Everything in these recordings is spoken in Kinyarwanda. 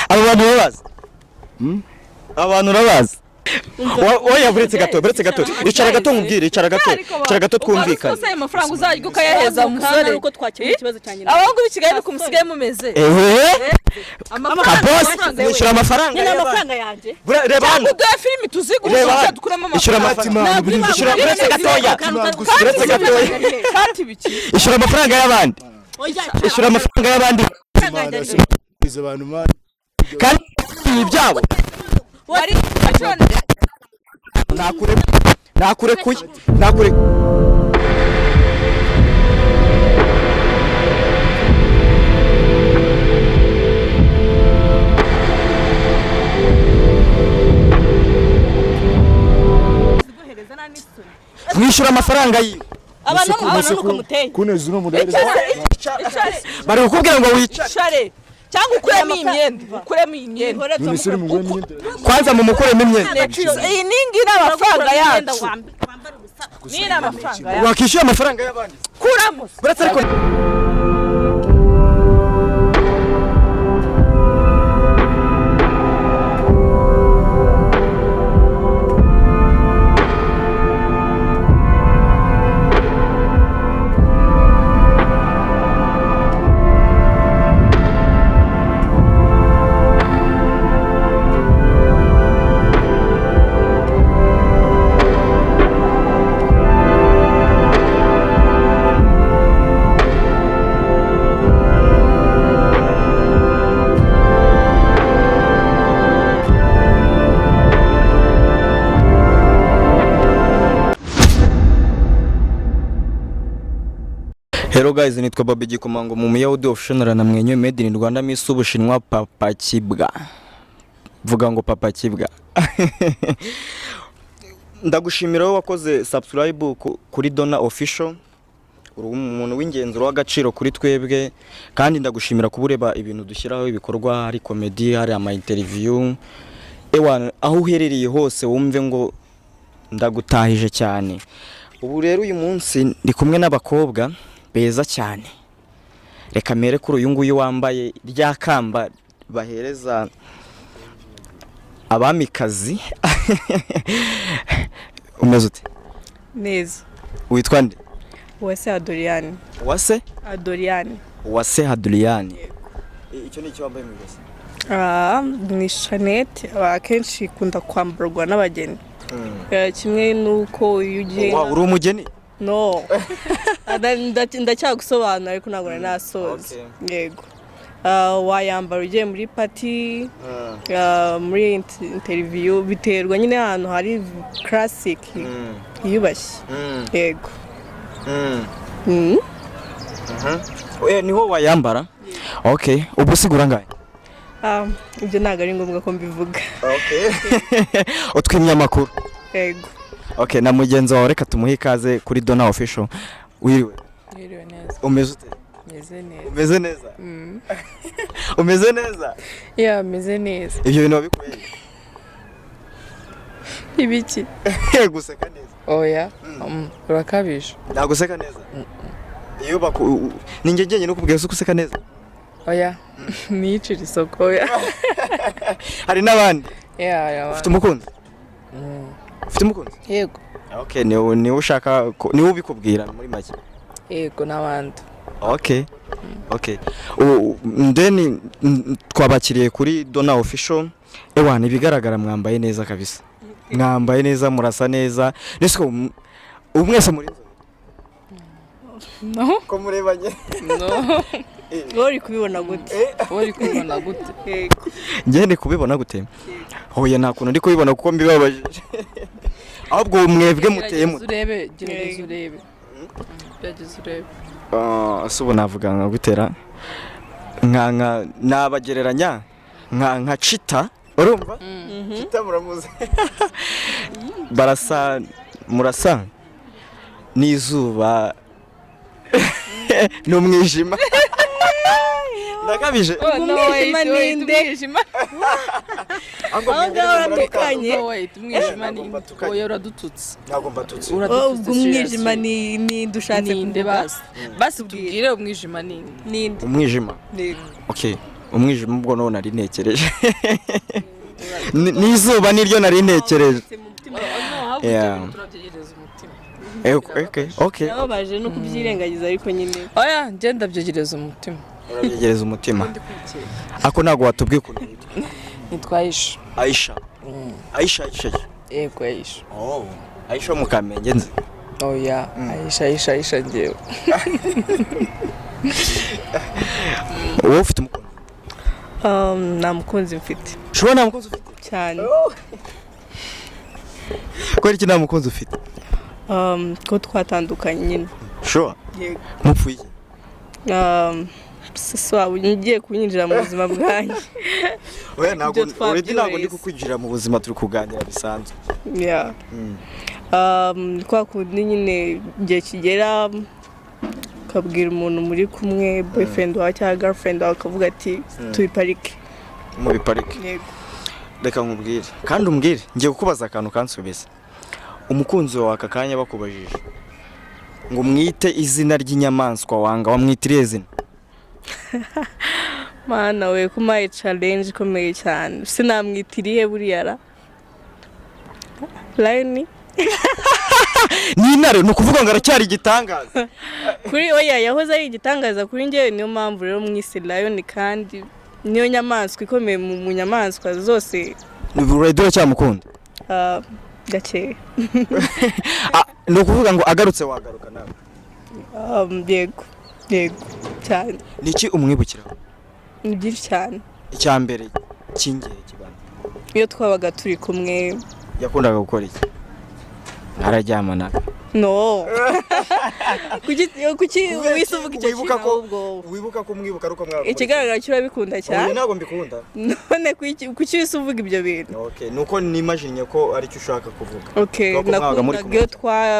abo bantu babaza abantu urabaza oya buretse gato icara gato nkubwire icara gato twumvikana Ose amafaranga uzajya ukayaheza umusore uko twakira ikibazo cyane abahungu b'ikigali kumusigaye mumeze amafaranga ishura amafaranga y'amafaranga yanjye reba hano uduhe filimi tuzigura dukuramo ishura amafaranga buretse gatoya ishura amafaranga y'abandi ishura amafaranga y'abandi izo bantu mani kandi ibyabo wari achone nakure mwishura amafaranga yiwe abantu nuko muteye kuneza no mudere bari kukubwira ngo wicare cyangwa ukuremo imyenda Minisitiri mu ngwemye kwanza mu mukuremo imyenda iyi ningira amafaranga yacu nira amafaranga yacu wakishyura amafaranga y'abandi kuramo buretse ariko Hello guys, nitwa Babi Gikumango mu Muyahudi official na mwenyewe made in Rwanda Miss Ubushinwa Papa Kibwa. Vuga ngo Papa Kibwa. Ndagushimira wakoze subscribe kuri Dona Official. Uri umuntu w'ingenzi w'agaciro kuri twebwe kandi ndagushimira kubureba ibintu dushyiraho ibikorwa hari comedy hari ama interview. Ewa aho uherereye hose wumve ngo ndagutahije cyane. Ubu rero uyu munsi ndi kumwe n'abakobwa beza cyane. Reka mere kuri uyu nguyu wambaye rya kamba bahereza abamikazi. Umeze ute? neza Witwa nde? Uwase Adoriane Adoriane. Icyo ni cyo wambaye mu ijosi. Ni Chanette akenshi ikunda kwambarwa n'abageni. Kimwe nuko iyo ugiye uri umugeni? No. Ndacyagusobanura ariko ntabwo nasoza. Yego. Wayambara ugiye muri party, muri interview biterwa nyine ahantu hari classic yubashye. Yego. Niho wayambara? Okay. Ubu sigura ngahe? Ibyo ntabwo ari ngombwa ko mbivuga. Okay. Utwimye amakuru. Yego. Okay, na mugenzi wawe reka tumuhe ikaze kuri Dona Official. Wiriwe neza. Umeze ute? Umeze neza. Umeze neza? Yeah, meze neza. Ibyo bintu wabikuye? Ibiki? Guseka neza. Oya. Urakabije. Ndaguseka neza. Iyo ninjye ngenye no kubwira useka neza. Oya. Nicira isoko oya. Hari nabandi? Yeah. Ufite umukunzi? Ufite umukunzi? Yego. Okay, ni ushaka ni ubikubwira muri make. Yego nabandi. Okay. Then twabakiriye kuri Dona Official. Ewana ibigaragara mwambaye neza kabisa. Mwambaye neza murasa neza. Nesko umwese muri No. Ko murebanye? No. Uri kubibona gute? Yego. Ngiye ndi kubibona gute? Hoya nta kuntu ndi kubibona kuko mbibabaje. Ahubwo mwebwe muteye mu. Gerageza urebe. Asubo navuga nka gutera nka nabagereranya nka Chita urumva? Chita muramuze. Murasa n'izuba n'umwijima. Ndakabije. Umwijima ninde? Umwijima ninde? Oya uradututse. Ntabwo mbatutse. Umwijima ni dushatse ninde basi tubwire umwijima ninde? Umwijima. Okay. umwijima ubwo none nari ntekereje n'izuba niryo nari ntekereje okay nababaje no kubyirengagiza ariko nyine oya ngenda byegereza umutima urabyegereza umutima ako ntago watubwiye ukuntu nitwa Aisha Aisha yego Aisha Aisha mu Kamenge nzi oya Aisha ngewe wowe ufite umukunzi nta mukunzi mfite shobora nta mukunzi ufite cyane kweri iki nta mukunzi ufite ko twatandukanye nyine sure yego mupfuye sisi waba ugiye kunyinjira mu buzima bwanjye oya ntago ndi kukwinjira mu buzima turi kuganira bisanzwe kwa kundi nyine igihe kigera ukabwira umuntu muri kumwe boyfriend wawe cyangwa girlfriend wawe akavuga ati tubiparike muri parike yego reka nkubwire kandi umbwire ngiye kukubaza akantu kansubiza umukunzi wawe aka kanya bakubajije ngo mwite izina ry'inyamaswa wanga wamwitiriye izina mana we kumaye challenge ikomeye cyane sinamwitiriye buriya lion ni intare ni ukuvuga ngo aracyari igitangaza kuri oya yahoze ari igitangaza kuri njyewe niyo mpamvu rero mwise lion kandi niyo nyamaswa ikomeye mu nyamaswa zose uradura cyamukunda gake ni ukuvuga ngo agarutse wagaruka nawe yego cyane niki umwibukiraho ni byinshi cyane icya mbere cy'ingere kibana iyo twabaga turi kumwe yakundaga gukora iki araryamana no kuki wisuvuga icyo wibuka ko umwibuka ariko mwaba ikigaragara cyo urabikunda cyane ntabwo mbikunda none kuki wisuvuga ibyo bintu okay nuko nimagine ko ari cyo ushaka kuvuga okay nakundaga iyo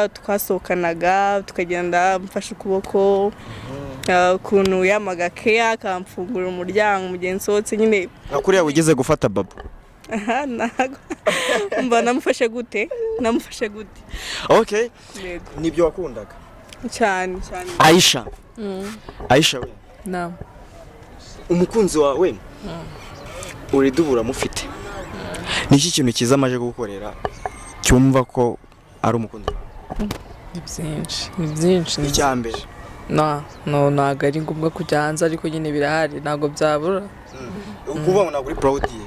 twasohokanaga tukagenda mfashe ukuboko ukuntu yamaga keya akamfungura umuryango mu gihe nsohotse nyine nakuriya wigeze gufata babo ntago mba namufashe gute okay nibyo wakundaga cyane Aisha we naam umukunzi wawe uridubura mufite niki kintu kiza amaje gukorera cyumva ko ari umukunzi ni byinshi icyambere ntago ari ngombwa kujya hanze ariko nyine birahari ntago byabura ukuvuga ntabwo uri proud ye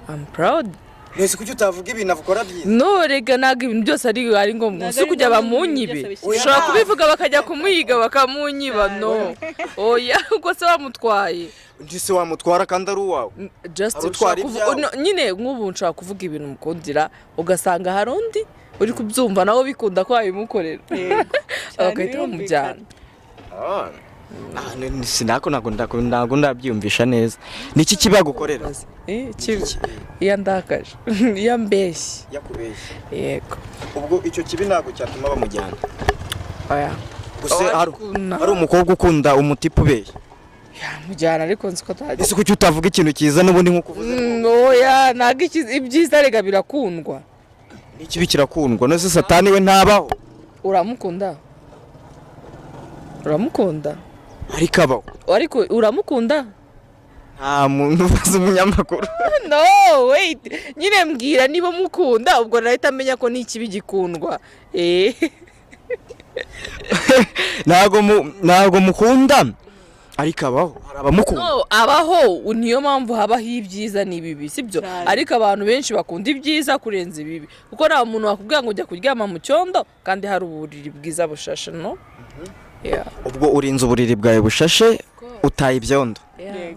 I'm proud nese kuki utavuga ibintu avukora byiza no rega ntago ibintu byose ari ngombwa si kujya bamunyibe ushobora kubivuga bakajya kumuyiga bakamunyiba no oya ubwo se wamutwaye ndise wamutwara kandi ari uwawe just nyine nk'ubu nshaka kuvuga ibintu mukundira ugasanga hari undi uri kubyumva nawe bikunda ko wabimukorera bagahita bamujyana sinako ntago ndabyumvisha neza niki kibagukorera kibi iyo ndakaje iyo mbeshye yakubeshye yego ubwo icyo kibi ntago cyatuma bamujyana oya gusa ari umukobwa ukunda umutipe ubeshye yamujyana ariko nzi ko ataje ese kuki utavuga ikintu cyiza n'ubundi nko kuvuze oya ntago ibyiza rega birakundwa n'ikibi kirakundwa nose satani we ntabaho uramukunda ariko abaho ariko uramukunda nta muntu ubaza umunyamakuru no wait nyine mbwira niba mukunda ubwo nahita amenya ko n'ikibi gikundwa ntago mukunda ariko abaho harabamukunda no abaho niyo mpamvu habaho ibyiza n'ibibi sibyo ariko abantu benshi bakunda ibyiza kurenza ibibi kuko nta muntu wakubwira ngo ujya kuryama mu cyondo kandi hari uburiri bwiza bushashe no ubwo urinze uburiri bwawe bushashe utaye ibyondo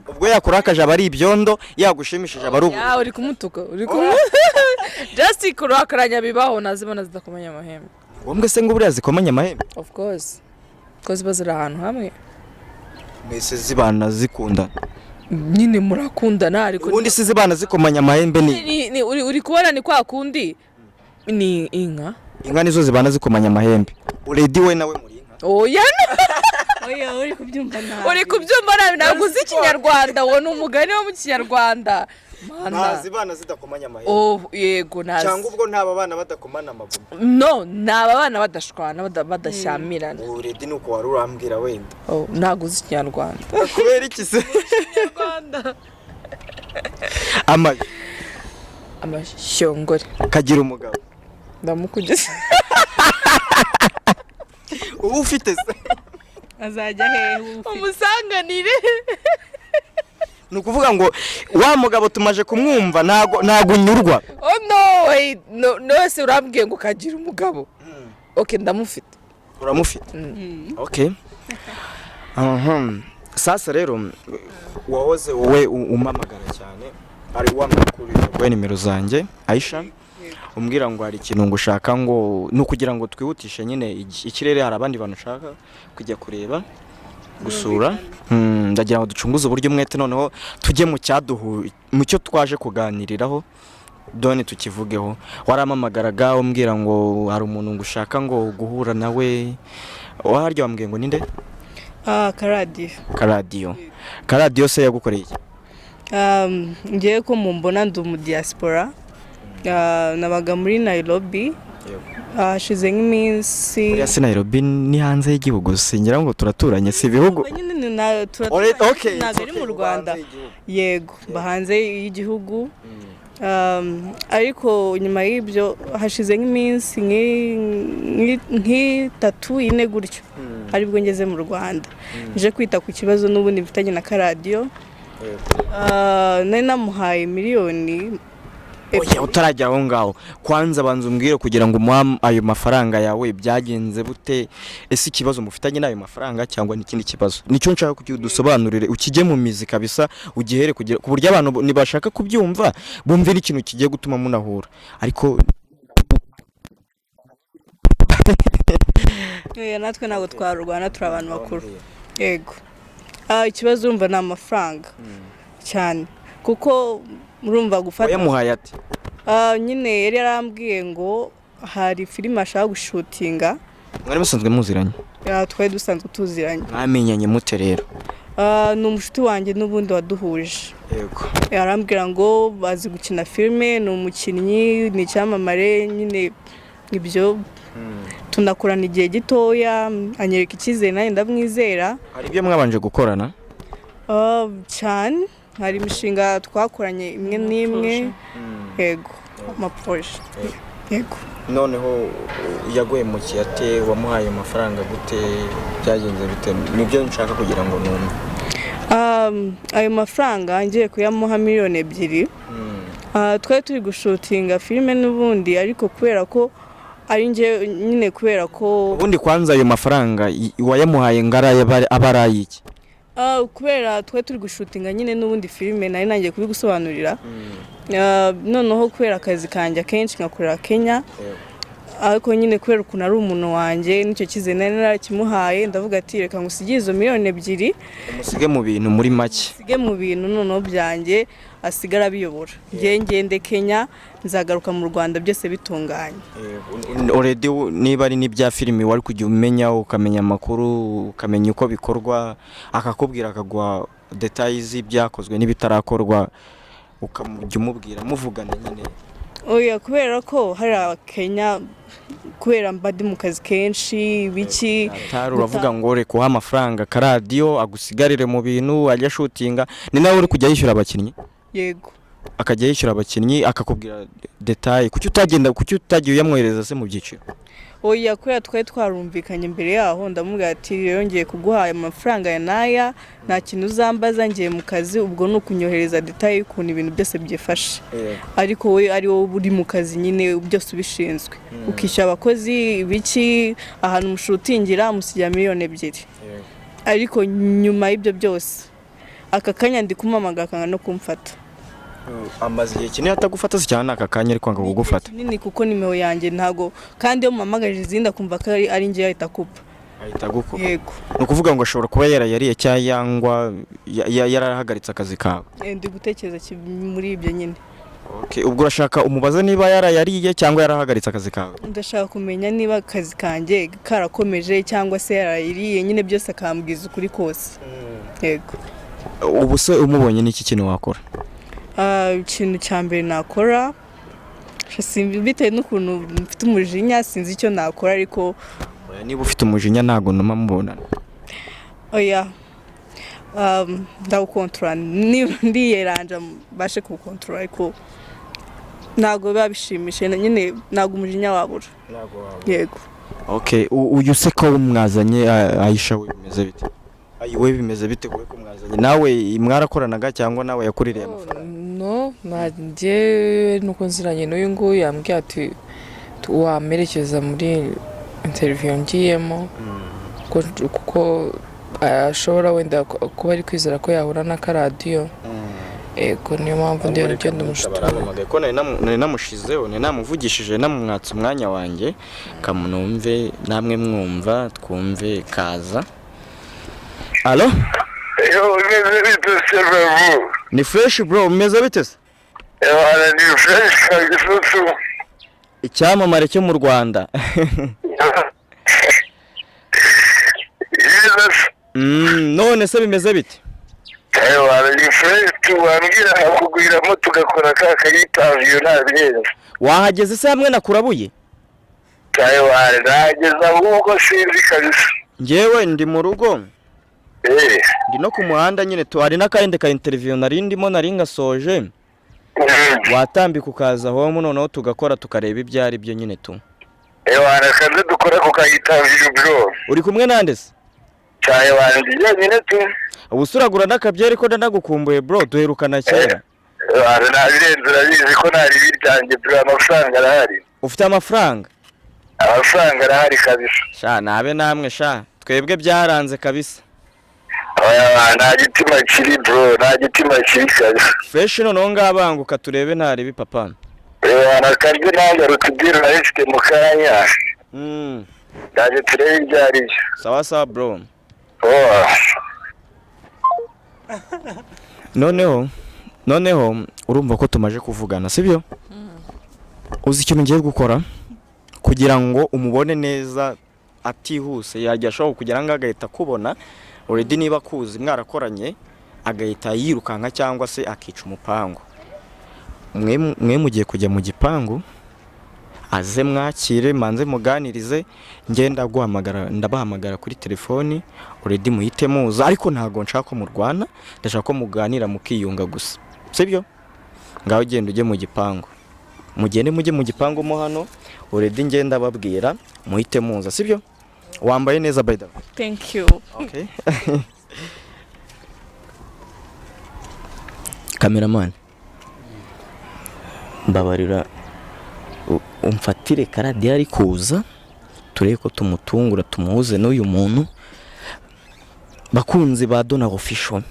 ubwo yakurakaje aba ari ibyondo yagushimishije aba ari uburiri uri kumutuka just kurakaranya bibaho nazibona zidakomanya amahembe wombwe se ngo buriya zikomanya amahembe of course ziba ziri ahantu hamwe mbese zibana zikundana nyine murakundana ariko ubundi si zibana zikomanya amahembe ni uri kubona ni kwa kundi ni inka nizo zibana zikomanya amahembe uredi we nawe muri inka oya oya uri kubyumva nabi uri kubyumva nabi ntabwo uzi ikinyarwanda wowe ni umugani wo mu kinyarwanda ntazi bana zidakomanya amahembe yego nazi cyangwa ubwo ntaba bana badakomana amaguru no naba bana badashwana badashyamirana uredi nuko wari urambwira wenda ntabwo uzi ikinyarwanda kubera iki se ikinyarwanda amashyongore kagira umugabo ndamukugeza ubu ufite se azajya hehe umusanganire ni ukuvuga ngo wa mugabo tumaje kumwumva ntago unyurwa no wese urambwiye ngo kagira umugabo ndamufite uramufite okay sasa rero wahoze wowe umamagara cyane ari wamukuriye nimero zanjye Aisha umbwira ngo hari ikintu ngushaka ngo no kugira ngo twihutishe nyine ikirere hari abandi bantu ushaka kujya kureba gusura ndagira ngo ducunguze uburyo mwete noneho tujye mu cyo twaje kuganiriraho done tukivugeho waramamagaraga umbwira ngo hari umuntu ngushaka ngo guhura nawe waharyo wambwiye ngo ninde Karadiyo se yagukoreye iki ngiye ko mumbona ndi mu diaspora nabaga muri Nairobi hashize nk'iminsi muri ya Nairobi ni hanze y'igihugu singira ngo turaturanye si ibihugu ntabwo ari mu Rwanda yego bahanze y'igihugu ariko nyuma y'ibyo hashize nk'iminsi nk'itatu ine gutyo aribwo ngeze mu Rwanda nje kwita ku kibazo n'ubundi mfitanye na Karadiyo nari namuhaye miliyoni oya utarajya aho ngaho kwanza banza umbwire kugira ngo umuha ayo mafaranga yawe byagenze bute ese ikibazo mufitanye n'ayo mafaranga cyangwa n'ikindi kibazo nicyo nshaka kudusobanurire ukijye mu mizi kabisa ugihere kugira ku buryo abantu nibashaka kubyumva bumve n'ikintu kigiye gutuma munahura ariko natwe ntabwo twarurwana turi abantu bakuru yego ikibazo urumva ni amafaranga cyane kuko murumva gufata yamuhaye ati nyine yari yarambwiye ngo hari filime ashaka gushutinga mwari musanzwe muziranye twari dusanzwe tuziranye mwamenyanye mute rero ni umushuti wanjye n'ubundi waduhuje yego yarambwira ngo bazi gukina filime ni umukinnyi ni icyamamare nyine ibyo tunakorana igihe gitoya anyereka icyizere nanjye ndamwizera hari ibyo mwabanje gukorana cyane hari imishinga twakoranye imwe n'imwe yego amaproje yego noneho yaguye mu kiyate wamuhaye amafaranga gute byagenze bite nibyo nshaka kugira ngo numve ayo mafaranga ngiye kuyamuha miliyoni 2 twari turi gushutinga filime n'ubundi ariko kubera ko ari nje nyine kubera ko ubundi kwanza ayo mafaranga wayamuhaye ngara abaraye iki kubera twari turi gushutinga nyine n'ubundi filime nari nangiye kubigusobanurira noneho kubera akazi kanjye akenshi nkakorera Kenya ariko nyine kubera ukuntu ari umuntu wanjye nicyo kize nari narakimuhaye ndavuga ati reka ngusigiye izo miliyoni 2 umusige mu bintu muri make sige mu bintu noneho byanjye asigara biyobora ngende Kenya nzagaruka mu Rwanda byose bitunganye already niba ari n'ibya filime wari kujya umenya ukamenya amakuru ukamenya uko bikorwa akakubwira akagwa details ibyakozwe n'ibitarakorwa ukamujya umubwira muvugana nyine oya kubera ko hari Kenya kubera mbadi mu kazi kenshi biki uravuga ngo reka uha amafaranga Karadiyo agusigarire mu bintu ajya shootinga ni nawe uri kujya yishyura abakinnyi yego akajya yishyura abakinnyi akakubwira detail kuki utagiye uyamwohereza se mu byiciro oya kubera twari twarumvikanye mbere yaho ndamubwira ati rero ngiye kuguha amafaranga ya naya nta kintu uzambaza ngiye mu kazi ubwo ni ukunyohereza detail y'ukuntu ibintu byose byifashe ariko we ari wowe uri mu kazi nyine byose ubishinzwe ukishyura abakozi biki ahantu mushutingira musigira miliyoni 2 ariko nyuma y'ibyo byose aka kanya ndi kumamagara no kumfata amaze igihe kinini atagufata cyane aka kanya ariko ngo kugufata nini kuko nimero yanjye ntago kandi iyo mumamagarije izindi akumva ko ari ngiye ahita kupa yego ni ukuvuga ngo ashobora kuba yarayariye cyangwa yarahagaritse akazi kawe ndi gutekereza muri ibyo nyine Okay, ubwo urashaka umubaza niba yarayariye cyangwa yarahagaritse akazi kawe? ndashaka kumenya niba akazi kanjye karakomeje cyangwa se yarayiriye, nyine byose akambwiza ukuri kose. Yego. Ubu se umubonye n'iki kintu wakora? Ikintu cya mbere nakora, simbi bitewe n'ukuntu mfite umujinya, sinzi icyo nakora, ariko Niba ufite umujinya ntago numa mubonana. oya ndawukontorora, ndiyeranja bashe kuwukontorora, ariko ntago biba bishimishije, nyine ntago umujinya wabura. Yego. Okay, uyu se ko mwazanye Aisha we bimeze bite? We bimeze bite ko mwazanye? Nawe mwarakoranaga cyangwa nawe yakuririye amafaranga? No, nanjye nuko nziranye n'uyu nguyu yambwiye ati wamerekeza muri interview ngiyemo kuko ashobora wenda kuba ari kwizera ko yahura na KARADIO. Ego niyo mpamvu ndiyo ngenda umushitara. Ko nari namushizeho, nari namuvugishije namumwatsa umwanya wanjye kamunumve namwe mwumva twumve kaza. Allo? Yo, umeze bite server? Ni fresh bro, umeze bite se? Ni fresh kabisa. Icyamamare cyo mu Rwanda. Yes. None se bimeze bite? Ni fresh tubambira kugwiramo tugakora ka kayitavyo nta birenze. Wahageze se hamwe na Kurabuye? Nageze ahubwo sinzi kabisa. Ngewe ndi mu rugo. Ndi no ku muhanda nyine hari n'akayende ka interview nari ndimo nari ngasoje. Watambika ukaza aho noneho tugakora tukareba ibyo ari byo nyine tu. Kaze dukora ku kayitavyo bro. Uri kumwe nande se? Ndi nyine tu. Ubusuragura n'akabyeri ko ndanagukumbuye bro, duherukana kera. Nta birenze urabizi ko ntari biryanjye bro, amafaranga arahari. Ufite amafaranga? Amafaranga arahari kabisa. Sha nabe namwe sha, twebwe byaranze kabisa. Nta gitima kiri bro, nta gitima kiri kabisa. Fresh noneho ngabanguka turebe ntari papa. Nakarye nange rutubwira nahise mu kanya. Ndaje turebe ibyo ari byo. Sawa sawa bro. Noneho urumva ko tumaje kuvugana sibyo? Uzi ikintu ngiye gukora kugira ngo umubone neza atihuse, yajya ashobora kugira ngo agahita kubona already niba kuzi mwarakoranye agahita yirukanka cyangwa se akica umupango. Mwe mugiye kujya mu gipangu aze mwakire manze muganirize, ngenda guhamagara ndabahamagara kuri telefoni already muhite muza, ariko ntago nshaka ko murwana, ndashaka ko muganira mukiyunga gusa sibyo? Ngaho genda ujye mu gipangu, mugende mujye mu gipangu mo hano already ngenda babwira muhite muza sibyo? Wambaye neza by the way. Thank you. Okay. Cameraman, mbabarira umfatire KARADIO ari kuza turebe ko tumutungura tumuhuze n'uyu muntu. Bakunzi ba Dona Official,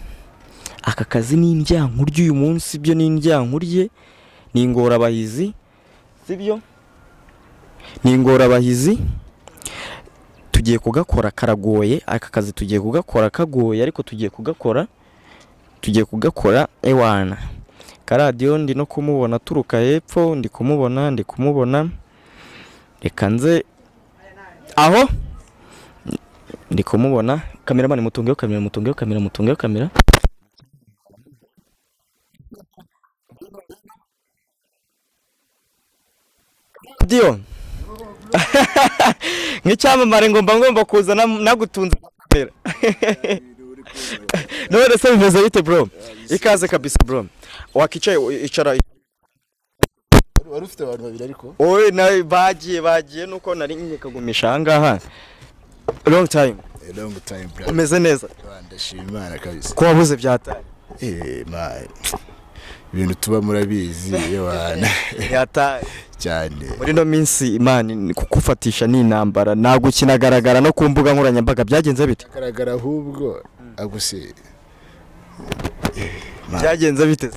aka kazi ni indyankurye uyu munsi, byo ni indyankurye, ni ingorabahizi sibyo? Ni ingorabahizi tugiye kugakora karagoye, aka kazi tugiye kugakora kagoye, ariko tugiye kugakora ewana. KARADIO ndi no kumubona turuka hepfo, ndi kumubona reka nze aho ndi kumubona. Cameraman mutungeho kamera. Dio nk'icyamamare ngomba kuzana nagutunze kamera. None se bimeze bite bro? Ikaze kabisa bro. Wakicaye icara. Wari ufite abantu babiri ariko? Oye nawe bagiye nuko nari nkikagumisha ahangaha. Long time bro. Umeze neza? Ndashima Imana kabisa. Ko wabuze byataye? Ibintu tuba murabizi yewana. Yataye cyane. Muri no minsi Imana kukufatisha ni intambara, ntago kinagaragara no ku mbuga nkoranyambaga, byagenze bite? Garagara ahubwo aguse. Byagenze bite?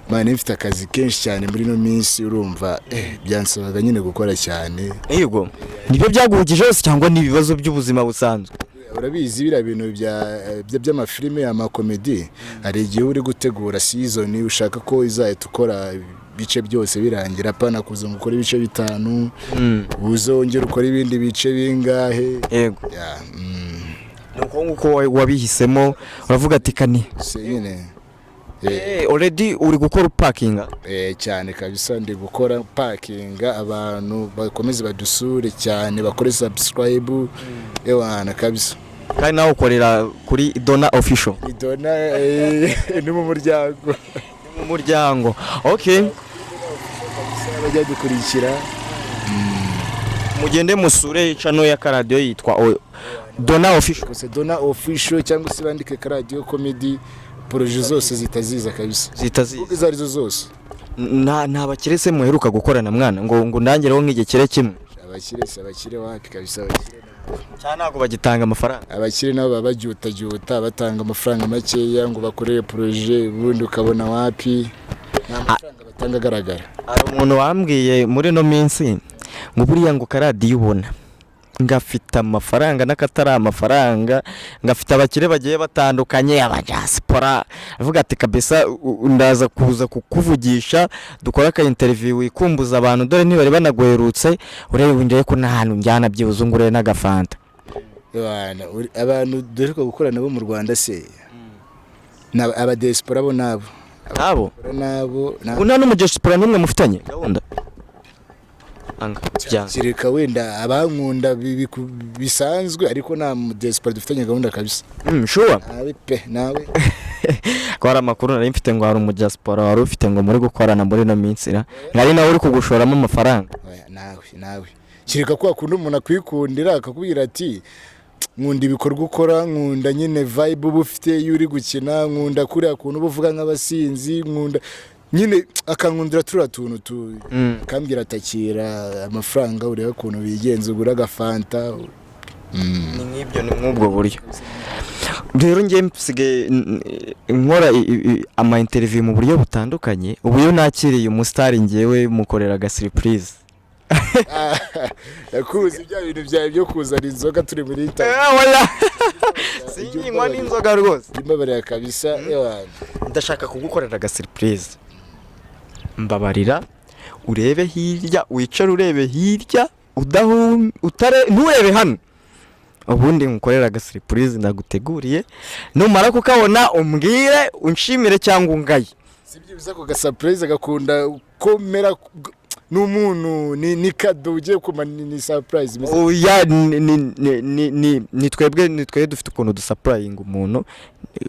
Mane mfite akazi kenshi cyane muri no minsi, urumva byansabaga nyine gukora cyane. Yego. Nibyo byaguhugije hose cyangwa ni ibibazo by'ubuzima busanzwe? urabizi bira bintu by'amafilime y'amakomedi hari igihe uri gutegura season ushaka ko izahita ukora bice byose birangira pana kuza gukora ibice bitanu uzongera ukora ibindi bice bingahe yego nuko nguko wabihisemo uravuga ati kani nyine already uri gukora parking cyane kabisa ndi gukora parking abantu bakomeze badusure cyane bakore subscribe ewana kabisa kandi nawe ukorera kuri Dona official Dona ni mu muryango okay bajya dukurikira mugende musure channel ya KARADIO yitwa Dona official Dona official cyangwa se bandike KARADIO comedy projet zose zitaziza kabisa zitaziza izarizo zose nta bakirese muheruka gukorana mwana ngo ndangireho nk'igekere kimwe abakire wapi kabisa cyane ntago bagitanga amafaranga abakire nabo babajuta batanga amafaranga makeya ngo bakorere projet ubundi ukabona wapi n'amafaranga batanga agaragara. Hari umuntu wambwiye muri no minsi ngo buriya ngo KARADIO ubona ngafite amafaranga n'akatari amafaranga ngafite abakire bagiye batandukanye aba DIASPORA avuga ati kabisa ndaza kuza kukuvugisha dukora ka interview wikumbuza abantu dore ntibari banagwerutse urebe windeye ko nahantu njyana byibuzungure n'agafanta abantu dore ko gukora nabo mu Rwanda se aba DIASPORA bo nabo una no mu DIASPORA numwe mufitanye gahunda kireka wenda abankunda bisanzwe ariko nta DIASPORA dufitanye gahunda kabisa. Sure nawe ko hari amakuru nari mfite ngo hari mu DIASPORA wari ufite ngo muri gukorana muri no minsi ngari nawe uri kugushoramo amafaranga. nawe kireka ko akunda umuntu akwikundira akakubwira ati nkunda ibikorwa ukora nkunda nyine vibe uba ufite iyo uri gukina nkunda kuri akuntu uvuga nk'abasinzi nkunda nyine akankundira tuntu kambwira atakira amafaranga ureba ukuntu bigenza ugura agafanta ni nk'ibyo ni nk'ubwo buryo rero ngiye mpsige nkora ama interview mu buryo butandukanye ubu yo nakiriye umustar ngiyewe mukorera ga surprise yakuze bya bintu byawe byo kuzana inzoga turi muri interview sinywa n'inzoga rwose imbabarira kabisa ndashaka kugukorera ga surprise mbabarira urebe hirya wicare urebe hirya nturebe hano ubundi ngukorera ga surprise ndaguteguriye numara kukabona umbwire unshimire cyangwa ungaye sibyibuza ko ga surprise gakunda komera n'umuntu ni kado ugiye kuma ni surprise oya ni twebwe dufite ukuntu dusurprising umuntu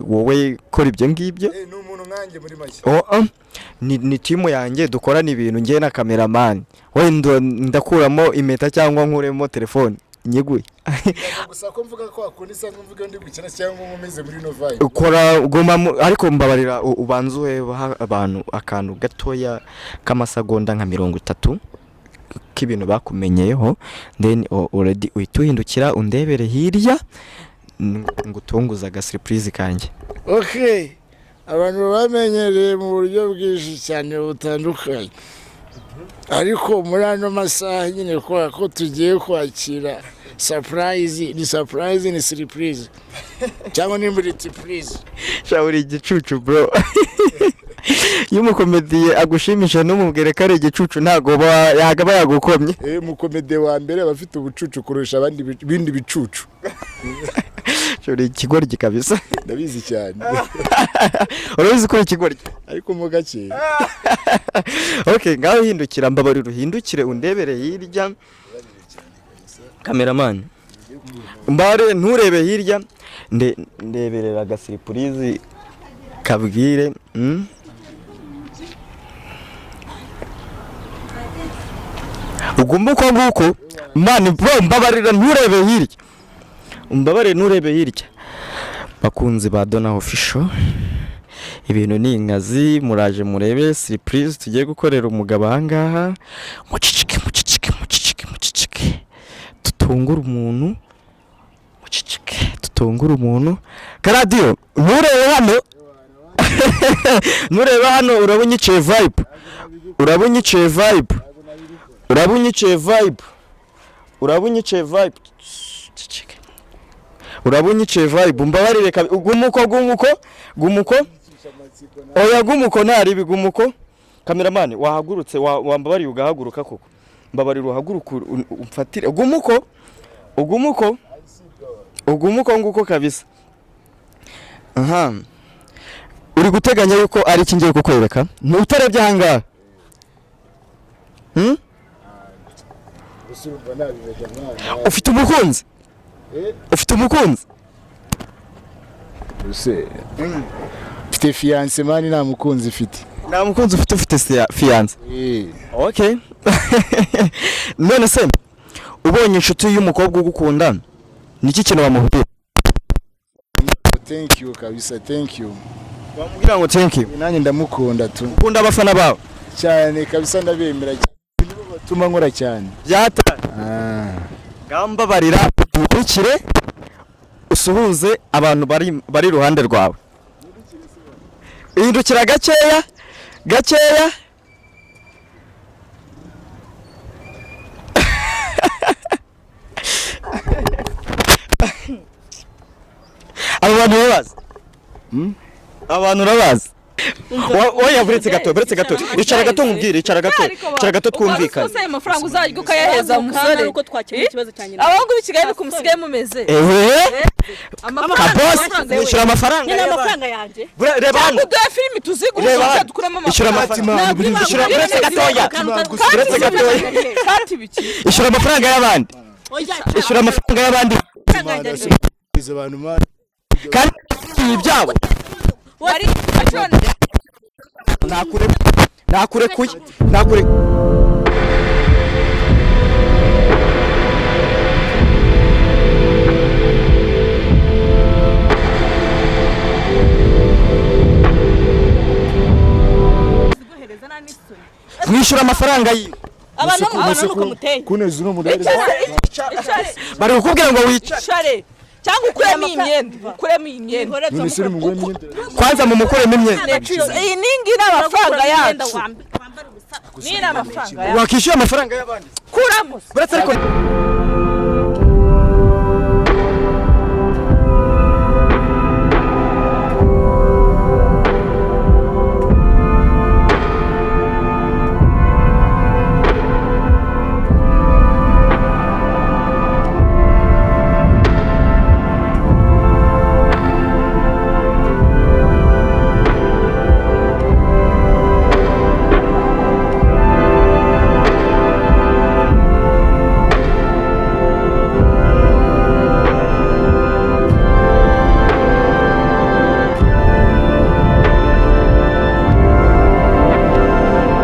wowe kora ibyo ngibyo n'umuntu nkanjye muri make ni timu yanjye dukorana ibintu ngiye na cameraman wenda ndakuramo impeta cyangwa nkuremo telefone nyiguye gusa ko mvuga ko akunda isanzwe mvuga ndi gukina cyangwa umeze muri no vibe ukora goma ariko mbabarira ubanzuwe abantu akantu gatoya k'amasegonda nka 30 k'ibintu bakumenyeyeho then already uhituhindukira undebere hirya ngutunguza ga surprise kanje. Okay, abantu bamenyereye mu buryo bwinshi cyane butandukanye ariko muri ano masaha nyine ko tugiye kwakira surprise ni surprise cyangwa ni muri surprise shawuri igicucu bro y'umukomediye agushimisha n'umubwire kare igicucu ntago yagaba yagukomye umukomediye wa mbere abafite ubucucu kurusha abandi bindi bicucu shawuri ikigoryi kabisa ndabizi cyane urabizi ko ikigoryi ariko mu gake okay ngaho hindukira mbabarira uhindukire undebere hirya cameraman mbare nturebe hirya ndeberera ga surprise kabwire ugomba ko nguko man bro mbabarira nturebe hirya nturebe hirya bakunzi ba Dona official ibintu ni inkazi muraje murebe surprise tugiye gukorera umugabo ahangaha mucicike tutungura umuntu KARADIO nturebe hano urabunyice vibe urabunyice vibe mbabarire gumuko oya gumuko ntari bigumuko cameraman wahagurutse wambabari ugahaguruka koko mbabarira uhaguruka umfatire ugumuko nguko kabisa aha uri guteganya yuko ari kingiye kukwereka utarebye hanga ufite umukunzi Ufite fiancé mani nta mukunzi ufite. Nta mukunzi ufite fiancé. Okay. None se ubonye inshuti y'umukobwa ugukunda niki kintu bamuhuriye? Thank you kabisa, thank you. Wamubwira ngo thank you. Nanjye ndamukunda tu. Ukunda abafana bawe? Cyane kabisa ndabemera cyane. Batuma nkora cyane. Byata. Gamba barira ukire usuhuze abantu bari iruhande rwawe. Indukira gakeya abantu urabazi oya buretse gato icara gato twumvikana use amafaranga uzajya ukayaheza umusore uko twakira ikibazo cyane abahungu b'ikigali kumusigaye mumeze ishura amafaranga nyine amafaranga yanjye reba hano duhe filimi tuzigurisha dukuramo amafaranga ishura amafaranga y'abandi kandi ibyabo nakure mwishura amafaranga yiwe abantu nuko muteye kuneza no mudari bari kukubwira ngo wicare cyangwa ukuremo imyenda Minisitiri mugwe imyenda kwanza mu mukuremo imyenda iyi ningi n'amafaranga yacu ni n'amafaranga yacu wakishyura amafaranga y'abandi kuramo buretse ariko